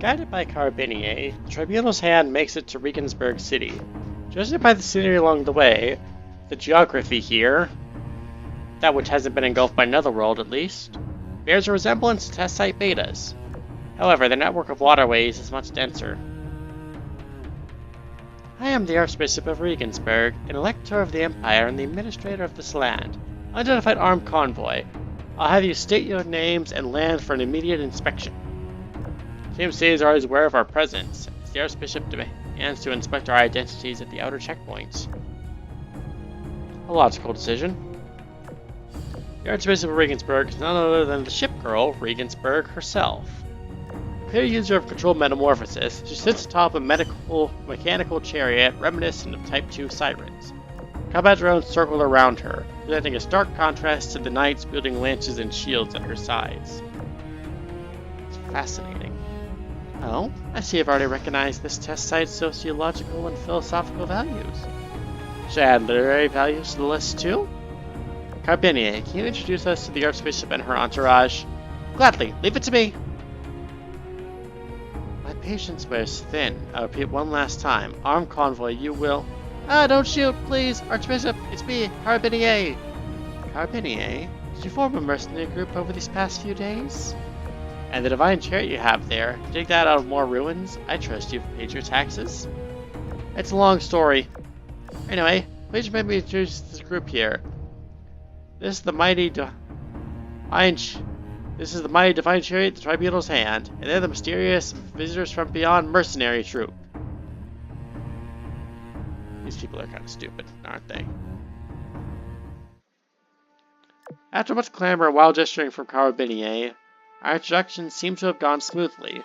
Guided by Carabinier, the Tribunal's hand makes it to Regensburg City. Judging by the scenery along the way, the geography here, that which hasn't been engulfed by Netherworld at least, bears a resemblance to test site betas. However, the network of waterways is much denser. I am the Archbishop of Regensburg, an elector of the Empire and the administrator of this land. Unidentified armed convoy. I'll have you state your names and land for an immediate inspection. TMC is always aware of our presence, as the Archbishop demands to inspect our identities at the outer checkpoints. A logical decision. The Archbishop of Regensburg is none other than the ship girl, Regensburg herself. A clear user of controlled metamorphosis, she sits atop a mechanical chariot reminiscent of Type 2 sirens. Combat drones circle around her, presenting a stark contrast to the knights wielding lances and shields at her sides. It's fascinating. Oh, I see you've already recognized this test site's sociological and philosophical values. Should I add literary values to the list too? Carabinier, can you introduce us to the Archbishop and her entourage? Gladly, leave it to me! My patience wears thin. I'll repeat one last time. Armed convoy, you will... Ah, don't shoot, please! Archbishop, it's me, Carabinier! Carabinier? Did you form a mercenary group over these past few days? And the divine chariot you have there, dig that out of more ruins? I trust you've paid your taxes? It's a long story. Anyway, please remember me to introduce this group here. This is the mighty divine chariot, the Tribunal's hand, and they're the mysterious visitors from beyond mercenary troop. These people are kind of stupid, aren't they? After much clamor and wild gesturing from Carabinier, our introduction seems to have gone smoothly.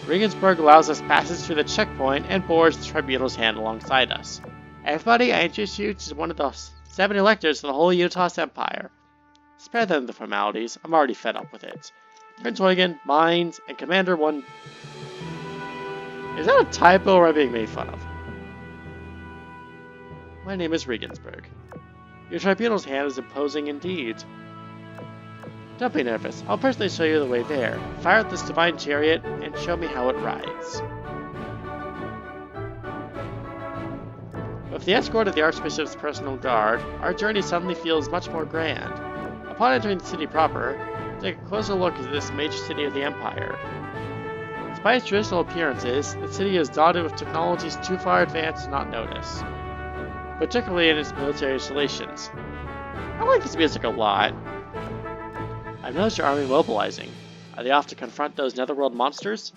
Regensburg allows us passage through the checkpoint and boards the Tribunal's hand alongside us. Everybody, I introduce you to one of the 7 electors of the whole Unitas Empire. Spare them the formalities, I'm already fed up with it. Prince Eugen, Mines, and Commander 1... Is that a typo or am I being made fun of? My name is Regensburg. Your Tribunal's hand is imposing indeed. Don't be nervous, I'll personally show you the way there. Fire up this divine chariot and show me how it rides. With the escort of the Archbishop's personal guard, our journey suddenly feels much more grand. Upon entering the city proper, take a closer look at this major city of the Empire. Despite its traditional appearances, the city is dotted with technologies too far advanced to not notice, particularly in its military installations. I like this music a lot. I've noticed your army mobilizing. Are they off to confront those netherworld monsters?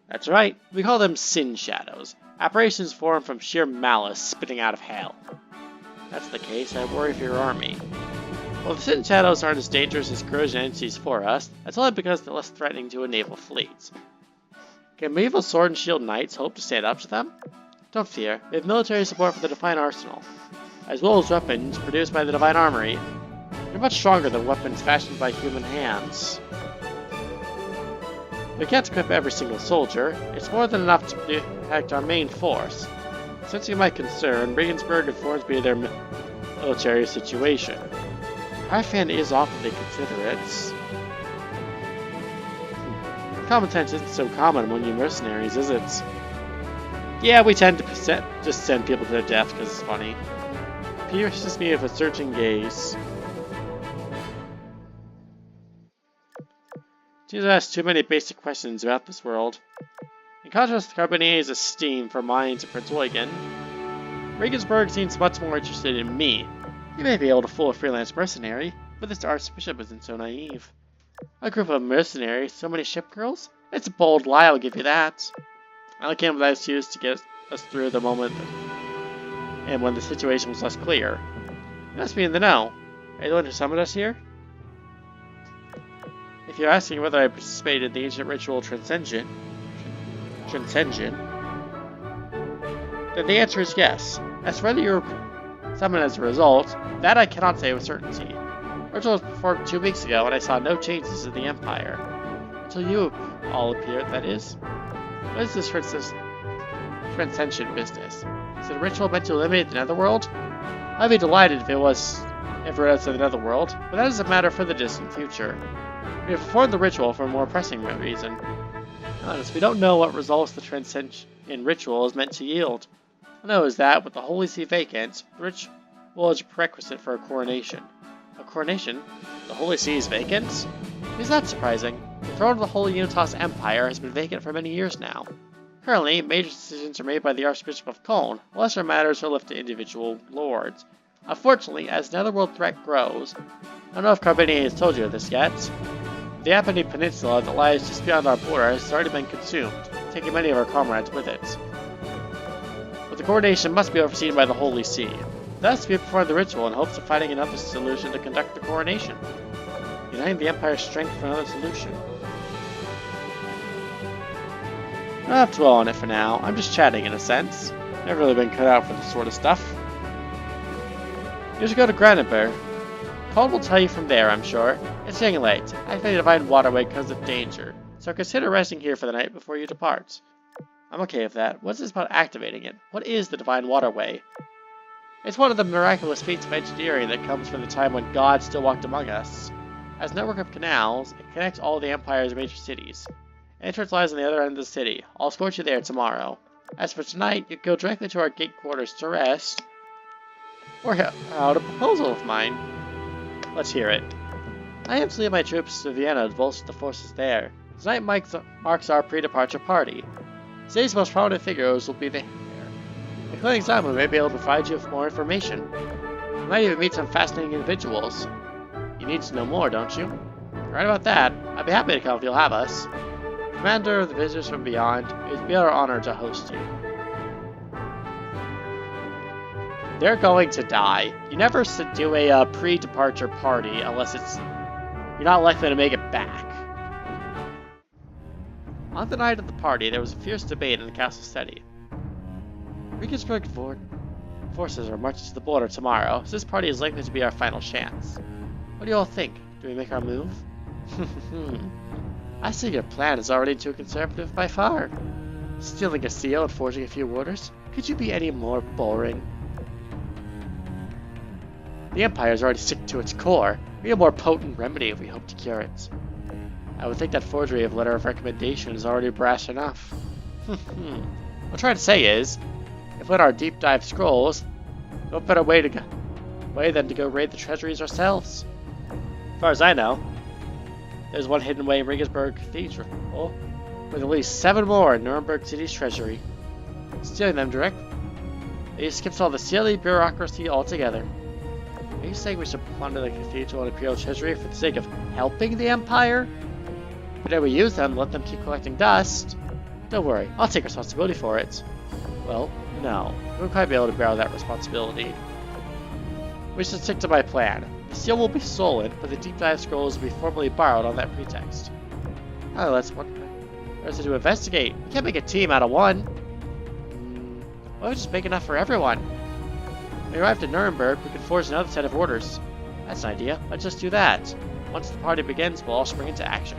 That's right, we call them Sin Shadows. Apparitions formed from sheer malice spitting out of hell. If that's the case, I worry for your army. While the Sin Shadows aren't as dangerous as corrosion entities for us, that's only because they're less threatening to a naval fleet. Can medieval sword and shield knights hope to stand up to them? Don't fear, we have military support for the Divine Arsenal, as well as weapons produced by the Divine Armory. They're much stronger than weapons fashioned by human hands. We can't equip every single soldier. It's more than enough to protect our main force. Sensing my concern, Regensburg informs me of their military situation. Highfan is awfully considerate. Common sense isn't so common among you mercenaries, is it? Yeah, we tend to just send people to their death because it's funny. Pierces me with a searching gaze. Seems I ask too many basic questions about this world. In contrast to Carbonier's esteem for Mines and Prince Eugen, Regensburg seems much more interested in me. You may be able to fool a freelance mercenary, but this Archbishop isn't so naive. A group of mercenaries, so many ship girls? It's a bold lie, I'll give you that. I only came with that excuse to get us through the moment and when the situation was less clear. You must be in the know. Are you the one who summoned us here? If you're asking whether I participated in the ancient ritual Transcension, then the answer is yes. As for whether you were summoned as a result, that I cannot say with certainty. The ritual was performed 2 weeks ago, and I saw no changes in the Empire. Until you all appeared, that is. What is this Transcension business? Is it a ritual meant to eliminate the Netherworld? I'd be delighted if it was ever outside the Netherworld, but that is a matter for the distant future. We have performed the ritual for a more pressing reason. Honest, we don't know what results the transcension ritual is meant to yield. All I know is that, with the Holy See vacant, the ritual is a prerequisite for a coronation. A coronation? The Holy See is vacant? Is that surprising? The throne of the Holy Unitas Empire has been vacant for many years now. Currently, major decisions are made by the Archbishop of Cologne, lesser matters are left to individual lords. Unfortunately, as the Netherworld threat grows, I don't know if Carbini has told you this yet, the Apennine Peninsula that lies just beyond our border has already been consumed, taking many of our comrades with it. But the coronation must be overseen by the Holy See. Thus, we perform the ritual in hopes of finding another solution to conduct the coronation, uniting the Empire's strength for another solution. I don't have to dwell on it for now. I'm just chatting in a sense. Never really been cut out for this sort of stuff. You should go to Granenberg. Cold will tell you from there, I'm sure. It's getting late. Activate the Divine Waterway because of danger, so consider resting here for the night before you depart. I'm okay with that. What's this about activating it? What is the Divine Waterway? It's one of the miraculous feats of engineering that comes from the time when God still walked among us. As a network of canals, it connects all the Empire's major cities. The entrance lies on the other end of the city. I'll escort you there tomorrow. As for tonight, you can go directly to our gate quarters to rest, or out a proposal of mine. Let's hear it. I am to lead my troops to Vienna to bolster the forces there. Tonight marks our pre-departure party. Today's most prominent figures will be there. Including Simon may be able to provide you with more information. You might even meet some fascinating individuals. You need to know more, don't you? Right about that. I'd be happy to come if you'll have us. Commander of the Visitors from Beyond, it would be our honor to host you. They're going to die. You never do a pre-departure party unless you're not likely to make it back. On the night of the party, there was a fierce debate in the castle city. Regensburg forces are marching to the border tomorrow, so this party is likely to be our final chance. What do you all think? Do we make our move? I see your plan is already too conservative by far. Stealing a seal and forging a few orders? Could you be any more boring? The Empire is already sick to its core. We need a more potent remedy if we hope to cure it. I would think that forgery of letter of recommendation is already brash enough. What I'm trying to say is, if we let our deep dive scrolls, no better way than to go raid the treasuries ourselves. As far as I know, there's one hidden away in Regensburg Cathedral, with at least 7 more in Nuremberg City's treasury. Stealing them directly, it skips all the silly bureaucracy altogether. Are you saying we should plunder the cathedral and imperial treasury for the sake of helping the Empire? But if we use them, let them keep collecting dust. Don't worry, I'll take responsibility for it. Well, no, we won't quite be able to bear that responsibility. We should stick to my plan. The seal will be stolen, but the deep dive scrolls will be formally borrowed on that pretext. Oh, that's one. There's to investigate. We can't make a team out of one. Why don't we just make enough for everyone? When we arrive at Nuremberg, we can forge another set of orders. That's an idea. Let's just do that. Once the party begins, we'll all spring into action.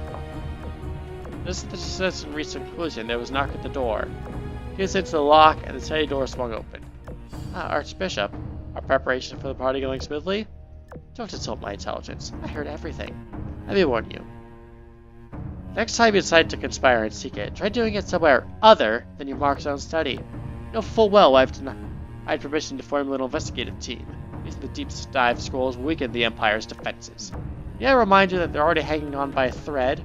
Just as the citizen reached a conclusion, there was a knock at the door. He was into the lock, and the study door swung open. Archbishop. Our preparation for the party going smoothly? Don't insult my intelligence. I heard everything. Let me warn you. Next time you decide to conspire in secret, try doing it somewhere other than your Mark's own study. You know full well I've denied permission to form a little investigative team. Using the deep dive scrolls weaken the Empire's defenses. Yeah, I remind you that they're already hanging on by a thread,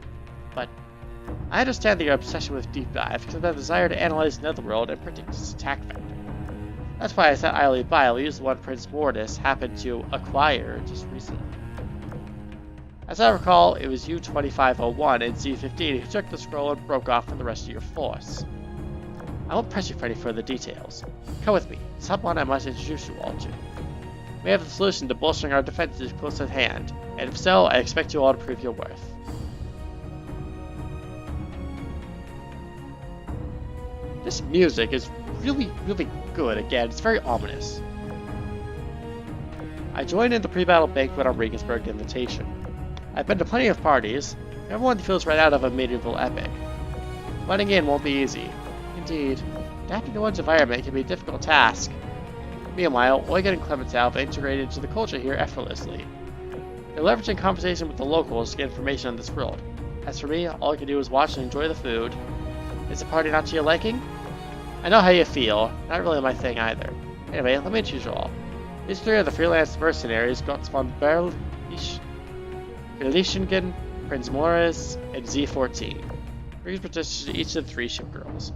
but I understand that your obsession with deep dive because of the desire to analyze the Netherworld and predict its attack vector. That's why I thought idly by I'll use the one Prince Mortis happened to acquire just recently. As I recall, it was U-2501 and C-15 who took the scroll and broke off from the rest of your force. I won't press you for any further details. Come with me. Someone I must introduce you all to. We have the solution to bolstering our defenses close at hand, and if so, I expect you all to prove your worth. This music is really, really good. Again, it's very ominous. I joined in the pre-battle banquet on Regensburg invitation. I've been to plenty of parties. Everyone feels right out of a medieval epic. Blending in won't be easy. Indeed, adapting to one's environment can be a difficult task. Meanwhile, Eugen and Clemenceau have integrated into the culture here effortlessly. They're leveraging conversation with the locals to get information on this world. As for me, all I can do is watch and enjoy the food, Is the party not to your liking? I know how you feel. Not really my thing either. Anyway, let me introduce you all. These three are the freelance mercenaries Gotts von Berlichingen, Prince Morris, and Z14. Brings protection to each of the three ship girls.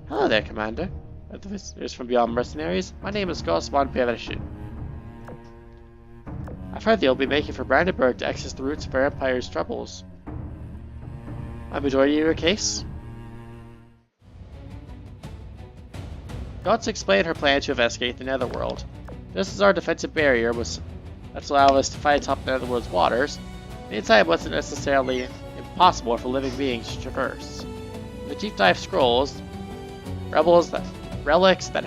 Hello there, Commander. The visitors from beyond mercenaries. My name is Gotts von Berlichingen. I've heard that you'll be making for Brandenburg to access the roots of our Empire's troubles. I'm enjoying your case. Gotts explained her plan to investigate the Netherworld. Just as our defensive barrier was to allow us to fight atop the Netherworld's waters, the inside wasn't necessarily impossible for living beings to traverse. In the deep dive scrolls, relics that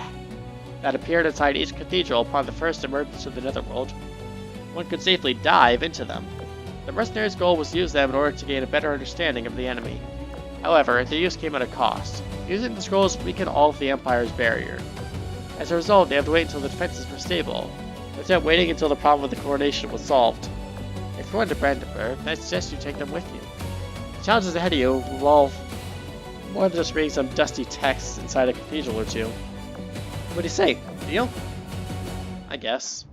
appeared inside each cathedral upon the first emergence of the Netherworld, one could safely dive into them. The mercenaries' goal was to use them in order to gain a better understanding of the enemy. However, their use came at a cost. Using the scrolls weakened all of the Empire's barrier. As a result, they have to wait until the defenses were stable, instead of waiting until the problem with the coronation was solved. If you're going to Brandenburg, I suggest you take them with you. The challenges ahead of you involve more than just reading some dusty texts inside a cathedral or two. What do you say? Deal? I guess.